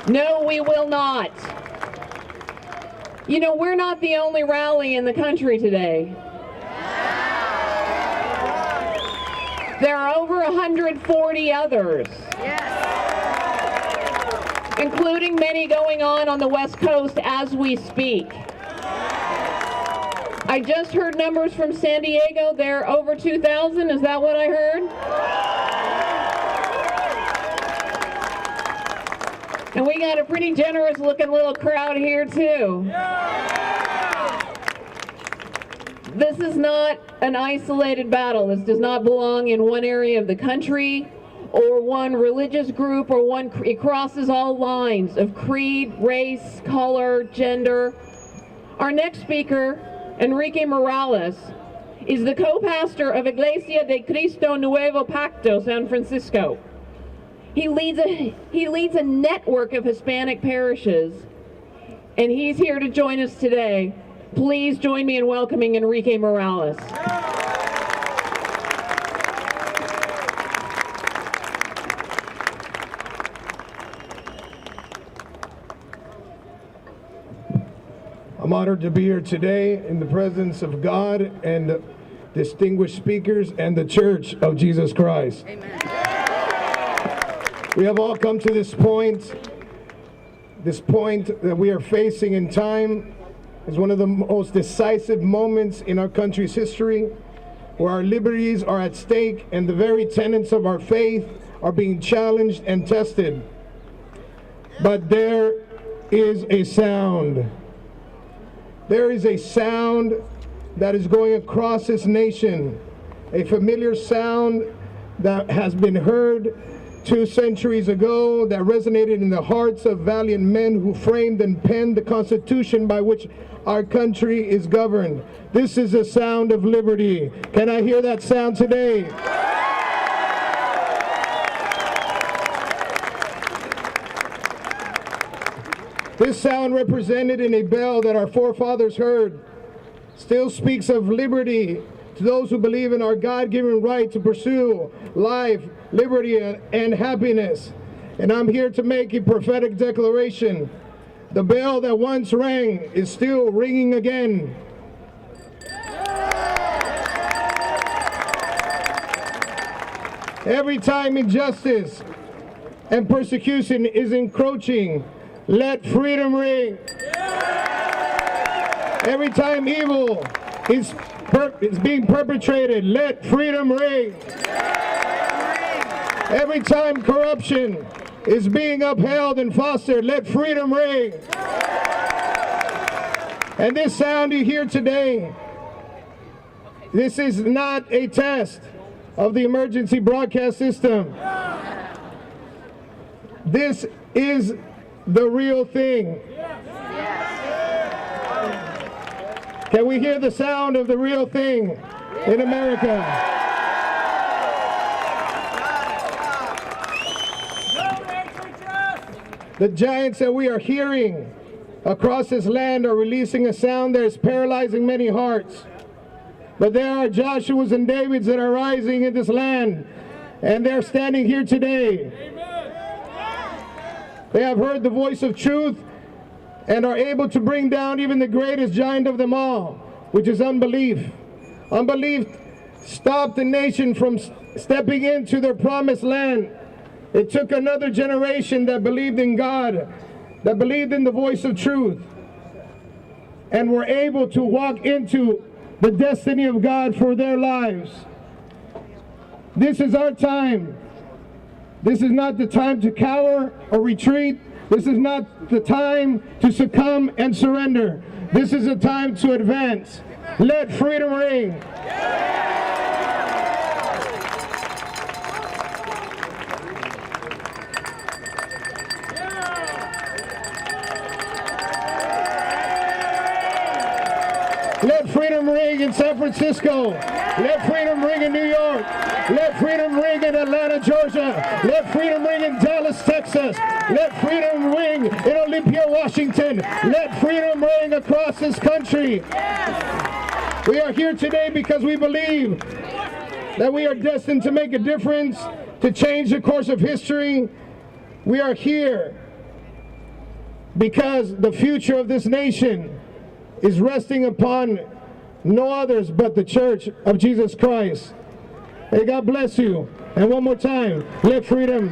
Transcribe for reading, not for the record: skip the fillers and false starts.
No, we will not. You know, we're not the only rally in the country today. There are over 140 others, including many going on the West Coast as we speak. I just heard numbers from San Diego. They're over 2,000. Is that what I heard? And we got a pretty generous looking little crowd here too. This is not an isolated battle. This does not belong in one area of the country or one religious group or one. It crosses all lines of creed, race, color, gender. Our next speaker, Enrique Morales, is the co-pastor of Iglesia de Cristo Nuevo Pacto, San Francisco. He leads a network of Hispanic parishes, and he's here to join us today. Please join me in welcoming Enrique Morales. I'm honored to be here today in the presence of God and distinguished speakers and the Church of Jesus Christ. Amen. We have all come to this point that we are facing in time is one of the most decisive moments in our country's history, where our liberties are at stake and the very tenets of our faith are being challenged and tested. But there is a sound. There is a sound that is going across this nation, a familiar sound that has been heard 2 centuries ago, that resonated in the hearts of valiant men who framed and penned the Constitution by which our country is governed. This is the sound of liberty. Can I hear that sound today? This sound, represented in a bell that our forefathers heard, still speaks of liberty to those who believe in our God-given right to pursue life, liberty, and happiness. And I'm here to make a prophetic declaration. The bell that once rang is still ringing again. Every time injustice and persecution is encroaching, let freedom ring. Every time evil is being perpetrated, let freedom ring. Every time corruption is being upheld and fostered, let freedom ring. And this sound you hear today, this is not a test of the emergency broadcast system. This is the real thing. Can we hear the sound of the real thing in America? The giants that we are hearing across this land are releasing a sound that is paralyzing many hearts. But there are Joshuas and Davids that are rising in this land, and they're standing here today. They have heard the voice of truth and are able to bring down even the greatest giant of them all, which is unbelief. Unbelief stopped the nation from stepping into their promised land. It took another generation that believed in God, that believed in the voice of truth, and were able to walk into the destiny of God for their lives. This is our time. This is not the time to cower or retreat. This is not the time to succumb and surrender. This is a time to advance. Let freedom ring. Let freedom ring in San Francisco. Let freedom ring in New York. Let freedom ring in Atlanta, Georgia. Let freedom ring in Dallas, Texas. Let freedom ring in Olympia, Washington. Let freedom ring across this country. We are here today because we believe that we are destined to make a difference, to change the course of history. We are here because the future of this nation is resting upon no others but the Church of Jesus Christ. Hey, God bless you. And one more time, let freedom